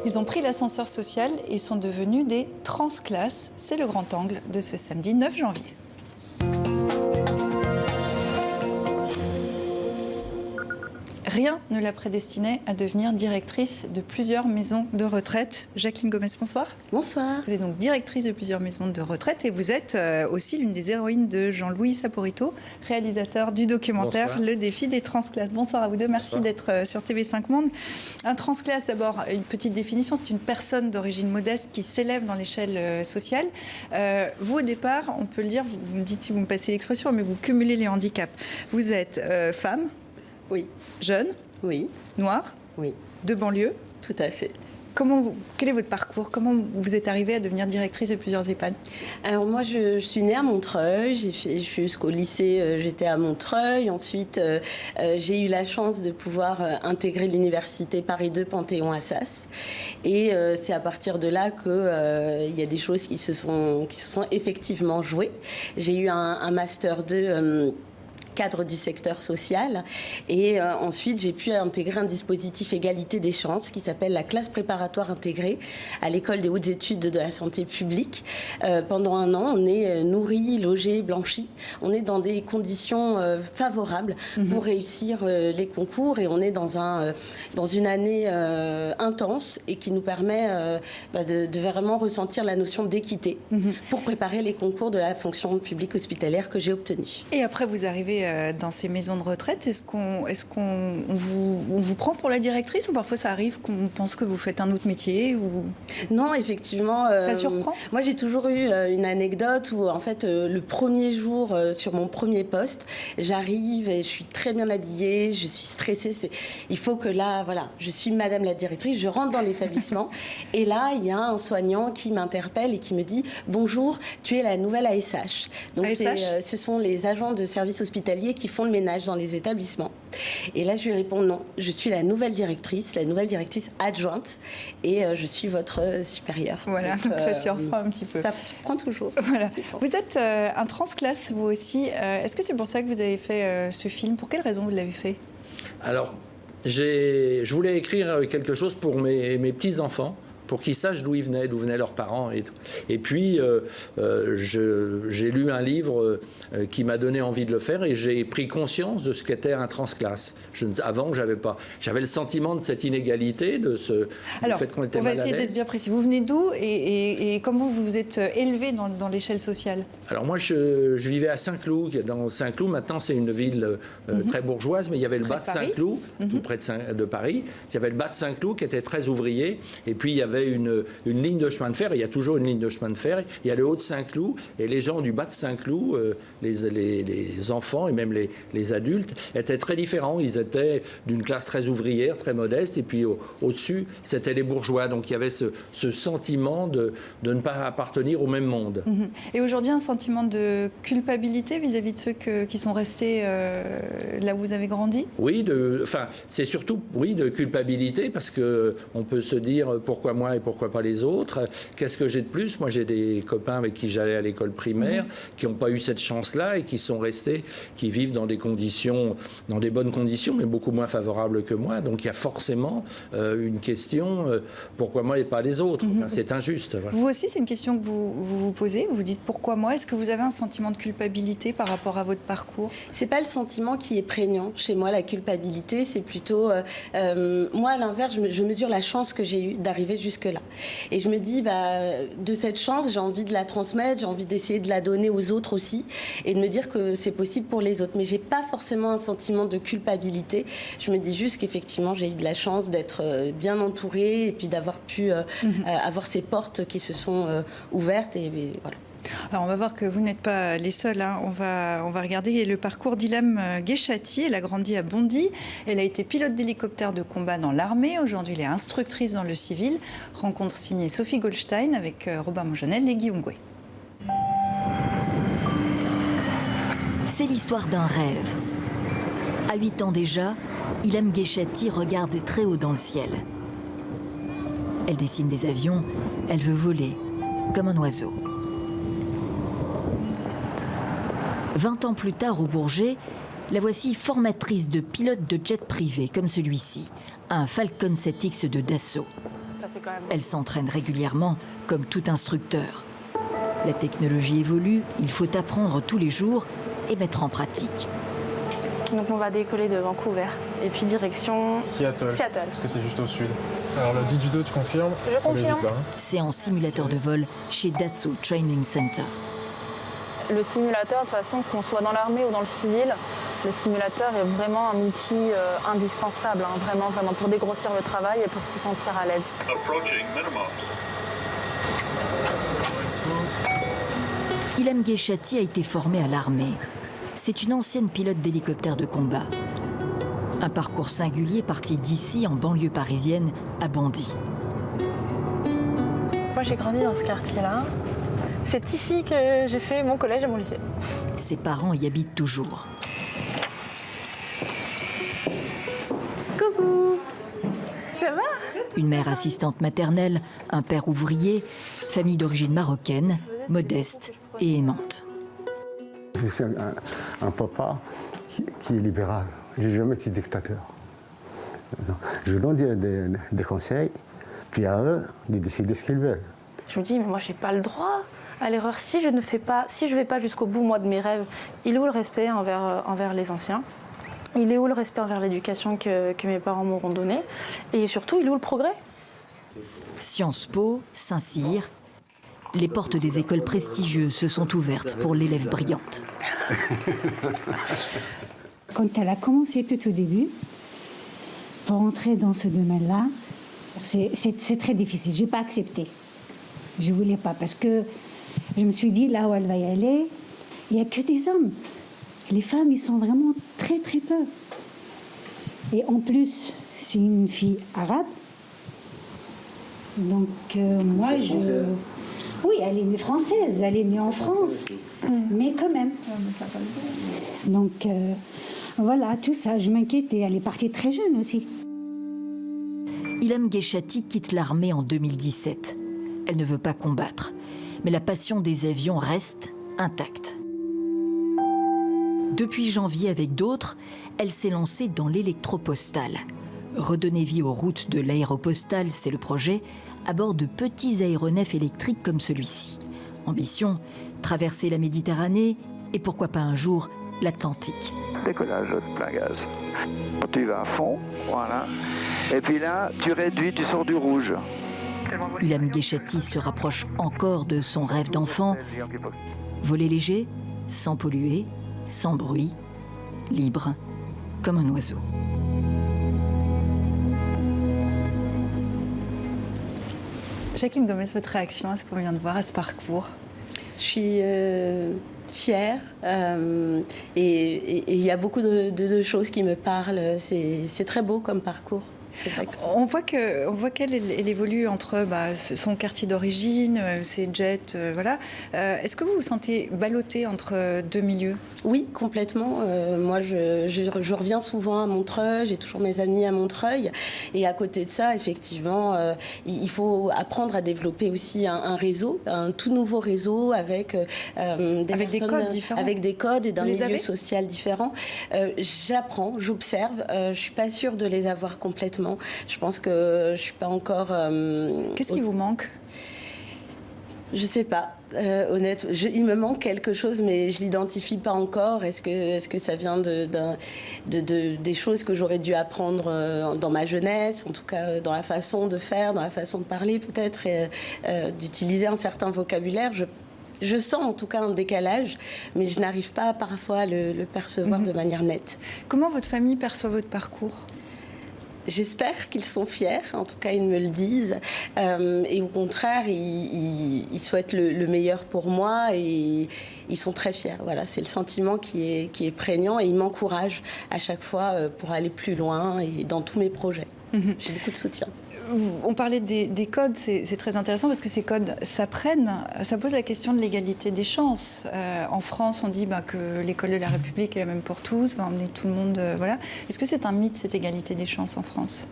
Ils ont pris l'ascenseur social et sont devenus des transclasses. C'est le grand angle de ce samedi 9 janvier. Rien ne la prédestinait à devenir directrice de plusieurs maisons de retraite. Jacqueline Gomez, bonsoir. Bonsoir. Vous êtes donc directrice de plusieurs maisons de retraite et vous êtes aussi l'une des héroïnes de Jean-Louis Saporito, réalisateur du documentaire Bonsoir. Le défi des transclasses. Bonsoir à vous deux, merci d'être sur TV5 Monde. Un transclasse, d'abord, une petite définition, c'est une personne d'origine modeste qui s'élève dans l'échelle sociale. Vous, au départ, on peut le dire, vous me dites si vous me passez l'expression, mais vous cumulez les handicaps. Vous êtes femme. Oui. Jeune. Oui. Noire. Oui. De banlieue. Tout à fait. Quel est votre parcours? Comment vous êtes arrivée à devenir directrice de plusieurs EHPAD? Alors moi, je suis née à Montreuil. Jusqu'au lycée, j'étais à Montreuil. Ensuite, j'ai eu la chance de pouvoir intégrer l'université Paris 2 Panthéon-Assas. Et c'est à partir de là qu'il y a des choses qui se sont effectivement jouées. J'ai eu un master 2 cadre du secteur social et ensuite j'ai pu intégrer un dispositif égalité des chances qui s'appelle la classe préparatoire intégrée à l'école des hautes études de la santé publique. Pendant un an, on est nourri, logé, blanchi. On est dans des conditions favorables pour réussir les concours et on est dans une année intense et qui nous permet de vraiment ressentir la notion d'équité pour préparer les concours de la fonction publique hospitalière que j'ai obtenue. Et après, vous arrivez dans ces maisons de retraite. Est-ce qu'on vous prend pour la directrice ou parfois ça arrive qu'on pense que vous faites un autre métier ou... Non, effectivement. Ça surprend? Moi, j'ai toujours eu une anecdote où, en fait, le premier jour sur mon premier poste, j'arrive et je suis très bien habillée, je suis stressée. Il faut que là, voilà, je suis madame la directrice, je rentre dans l'établissement et là, il y a un soignant qui m'interpelle et qui me dit « Bonjour, tu es la nouvelle ASH ». Donc, ce sont les agents de service hospitalier qui font le ménage dans les établissements. Et là, je lui réponds non, je suis la nouvelle directrice adjointe et je suis votre supérieure. Voilà, donc ça surprend un petit peu. Ça surprend toujours. Voilà. Vous êtes un transclasse, vous aussi. Est-ce que c'est pour ça que vous avez fait ce film? Pour quelle raison vous l'avez fait? Alors, je voulais écrire quelque chose pour mes petits-enfants, pour qu'ils sachent d'où venaient leurs parents et tout. Et puis, j'ai lu un livre qui m'a donné envie de le faire et j'ai pris conscience de ce qu'était un transclasse. Avant, j'avais le sentiment de cette inégalité, du fait qu'on était mal à l'aise. On va essayer d'être bien précis. Vous venez d'où et comment vous vous êtes élevé dans l'échelle sociale? Alors moi, je vivais à Saint-Cloud. Dans Saint-Cloud, maintenant, c'est une ville très bourgeoise, mais il y avait le bas de Saint-Cloud, tout près de Paris. Il y avait le bas de Saint-Cloud qui était très ouvrier. Et puis, il y avait une ligne de chemin de fer. Il y a toujours une ligne de chemin de fer. Il y a le haut de Saint-Cloud. Et les gens du bas de Saint-Cloud, les enfants et même les adultes, étaient très différents. Ils étaient d'une classe très ouvrière, très modeste. Et puis, au-dessus, c'était les bourgeois. Donc, il y avait ce sentiment de ne pas appartenir au même monde. Et aujourd'hui, un sentiment de culpabilité vis-à-vis de ceux qui sont restés là où vous avez grandi? Oui, c'est surtout de culpabilité parce qu'on peut se dire pourquoi moi et pourquoi pas les autres. Qu'est-ce que j'ai de plus? Moi, j'ai des copains avec qui j'allais à l'école primaire qui n'ont pas eu cette chance-là et qui sont restés, qui vivent dans des bonnes conditions, mais beaucoup moins favorables que moi. Donc, il y a forcément une question pourquoi moi et pas les autres? Enfin, c'est injuste. Voilà. Vous aussi, c'est une question que vous posez. Vous vous dites pourquoi moi? Est-ce que vous avez un sentiment de culpabilité par rapport à votre parcours? C'est pas le sentiment qui est prégnant chez moi, la culpabilité. C'est plutôt moi, à l'inverse, je mesure la chance que j'ai eue d'arriver jusque-là. Et je me dis, de cette chance, j'ai envie de la transmettre, j'ai envie d'essayer de la donner aux autres aussi et de me dire que c'est possible pour les autres. Mais j'ai pas forcément un sentiment de culpabilité. Je me dis juste qu'effectivement, j'ai eu de la chance d'être bien entourée et puis d'avoir pu avoir ces portes qui se sont ouvertes et voilà. Alors on va voir que vous n'êtes pas les seuls. On va regarder le parcours d'Ilham Gheshati. Elle a grandi à Bondy. Elle a été pilote d'hélicoptère de combat dans l'armée. Aujourd'hui, elle est instructrice dans le civil. Rencontre signée Sophie Goldstein avec Robin Monjanel et Guillaume Gouet. C'est l'histoire d'un rêve. À 8 ans déjà, Ilham Gheshati regarde très haut dans le ciel. Elle dessine des avions. Elle veut voler, comme un oiseau. 20 ans plus tard au Bourget, la voici formatrice de pilotes de jet privé comme celui-ci, un Falcon 7X de Dassault. Elle s'entraîne régulièrement, comme tout instructeur. La technologie évolue, il faut apprendre tous les jours et mettre en pratique. Donc on va décoller de Vancouver et puis direction Seattle. Parce que c'est juste au sud. Alors le Digido, tu confirmes? Je confirme. C'est en simulateur de vol chez Dassault Training Center. Le simulateur, de toute façon, qu'on soit dans l'armée ou dans le civil, le simulateur est vraiment un outil indispensable, hein, vraiment pour dégrossir le travail et pour se sentir à l'aise. Ilham Gheshati a été formée à l'armée. C'est une ancienne pilote d'hélicoptère de combat. Un parcours singulier parti d'ici, en banlieue parisienne, à Bondy. Moi, j'ai grandi dans ce quartier-là. C'est ici que j'ai fait mon collège et mon lycée. Ses parents y habitent toujours. Coucou! Ça va? Une mère assistante maternelle, un père ouvrier, famille d'origine marocaine, modeste et aimante. Je suis un papa qui est libéral. Je n'ai jamais été dictateur. Je donne des conseils, puis à eux de décider ce qu'ils veulent. Je me dis, mais moi, j'ai pas le droit à l'erreur. Si je ne vais pas jusqu'au bout, moi, de mes rêves, il est où le respect envers les anciens? Il est où le respect envers l'éducation que mes parents m'auront donnée? Et surtout, il est où le progrès? Sciences Po, Saint-Cyr, les portes des écoles prestigieuses se sont ouvertes pour l'élève brillante. Quand elle a commencé tout au début, pour entrer dans ce domaine-là, c'est très difficile. Je n'ai pas accepté. Je ne voulais pas parce que je me suis dit, là où elle va y aller, il n'y a que des hommes. Les femmes, ils sont vraiment très, très peu. Et en plus, c'est une fille arabe. Donc, moi, oui, elle est née française, elle est née en France, mais quand même. Donc, voilà, tout ça, je m'inquiétais. Elle est partie très jeune aussi. Ilham Gheshati quitte l'armée en 2017. Elle ne veut pas combattre, mais la passion des avions reste intacte. Depuis janvier, avec d'autres, elle s'est lancée dans l'électropostal. Redonner vie aux routes de l'aéropostale, c'est le projet, à bord de petits aéronefs électriques comme celui-ci. Ambition, traverser la Méditerranée et pourquoi pas un jour l'Atlantique. Décollage plein gaz. Tu vas à fond, voilà. Et puis là, tu réduis, tu sors du rouge. Ilham Gheshati se rapproche encore de son rêve d'enfant. Voler léger, sans polluer, sans bruit, libre, comme un oiseau. Jacqueline Gomez, votre réaction à ce qu'on vient de voir, à ce parcours? Je suis fière et il y a beaucoup de choses qui me parlent. C'est très beau comme parcours. On voit qu'elle évolue entre son quartier d'origine, ses jets, voilà. Est-ce que vous vous sentez ballottée entre deux milieux? Oui, complètement. Moi, je reviens souvent à Montreuil, j'ai toujours mes amis à Montreuil. Et à côté de ça, effectivement, il faut apprendre à développer aussi un réseau, un tout nouveau réseau avec des codes différents. Avec des codes et d'un milieu social différent. J'apprends, j'observe. Je ne suis pas sûre de les avoir complètement. Je pense que je ne suis pas encore... Qu'est-ce qui vous manque? Je ne sais pas. Honnête, il me manque quelque chose, mais je ne l'identifie pas encore. Est-ce que ça vient des choses que j'aurais dû apprendre dans ma jeunesse, en tout cas dans la façon de faire, dans la façon de parler peut-être, et d'utiliser un certain vocabulaire. Je sens en tout cas un décalage, mais je n'arrive pas parfois à le percevoir de manière nette. Comment votre famille perçoit votre parcours? J'espère qu'ils sont fiers, en tout cas ils me le disent, et au contraire ils souhaitent le meilleur pour moi et ils sont très fiers. Voilà, c'est le sentiment qui est prégnant et ils m'encouragent à chaque fois pour aller plus loin et dans tous mes projets. J'ai beaucoup de soutien. On parlait des codes, c'est très intéressant parce que ces codes s'apprennent. Ça pose la question de l'égalité des chances. En France, on dit que l'école de la République est la même pour tous, va emmener tout le monde. Voilà. Est-ce que c'est un mythe, cette égalité des chances en France?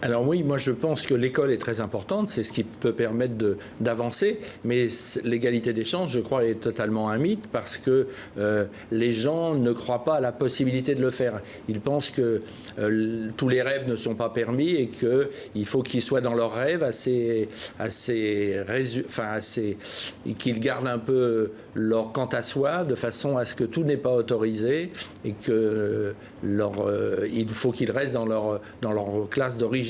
Alors oui, moi je pense que l'école est très importante, c'est ce qui peut permettre d'avancer, mais l'égalité des chances, je crois, est totalement un mythe parce que les gens ne croient pas à la possibilité de le faire. Ils pensent que tous les rêves ne sont pas permis et qu'il faut qu'ils soient dans leurs rêves qu'ils gardent un peu leur quant à soi de façon à ce que tout n'est pas autorisé et que il faut qu'ils restent dans leur classe d'origine.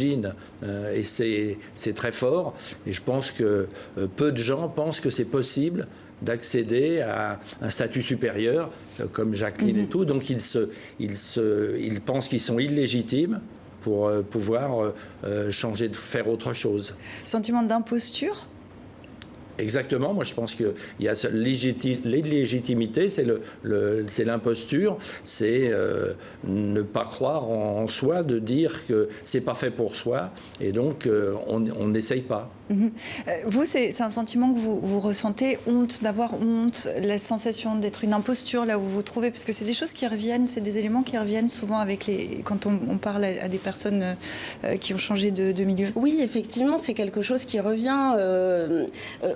Et c'est très fort. Et je pense que peu de gens pensent que c'est possible d'accéder à un statut supérieur, comme Jacqueline et tout. Donc ils pensent qu'ils sont illégitimes pour pouvoir changer, de faire autre chose. Sentiment d'imposture ? Exactement, moi je pense qu'il y a l'illégitimité, c'est l'imposture, c'est ne pas croire en soi, de dire que c'est pas fait pour soi, et donc on n'essaye pas. Vous, c'est un sentiment que vous ressentez, honte, d'avoir honte, la sensation d'être une imposture là où vous vous trouvez, parce que c'est des choses qui reviennent, c'est des éléments qui reviennent souvent quand on parle à des personnes qui ont changé de milieu. Oui, effectivement, c'est quelque chose qui revient.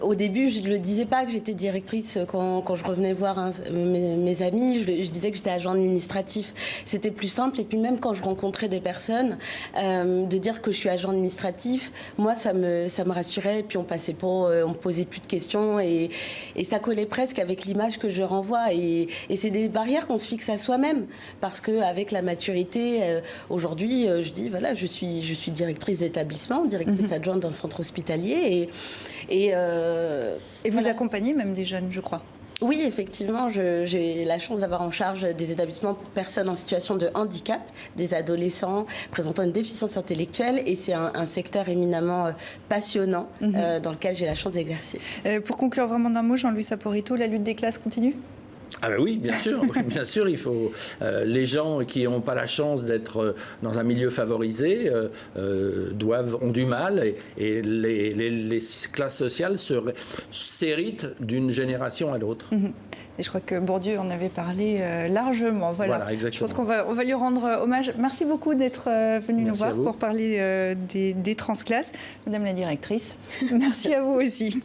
Au début, je ne le disais pas que j'étais directrice quand je revenais voir mes amis, je disais que j'étais agent administratif. C'était plus simple, et puis même quand je rencontrais des personnes, de dire que je suis agent administratif, moi ça me rassurait, et puis on me posait plus de questions, et ça collait presque avec l'image que je renvoie, et c'est des barrières qu'on se fixe à soi-même, parce qu'avec la maturité, aujourd'hui, je dis, voilà, je suis directrice d'établissement, directrice adjointe d'un centre hospitalier, et vous accompagnez même des jeunes, je crois. Oui, effectivement, j'ai la chance d'avoir en charge des établissements pour personnes en situation de handicap, des adolescents présentant une déficience intellectuelle, et c'est un secteur éminemment passionnant dans lequel j'ai la chance d'exercer. Pour conclure vraiment d'un mot, Jean-Louis Saporito, la lutte des classes continue ? Ah ben oui, bien sûr, bien sûr, il faut les gens qui n'ont pas la chance d'être dans un milieu favorisé ont du mal, et les classes sociales s'héritent d'une génération à l'autre. Et je crois que Bourdieu en avait parlé largement. Voilà, exactement. Je pense qu'on va lui rendre hommage. Merci beaucoup d'être venu nous voir pour parler des transclasses. Madame la directrice, merci à vous aussi.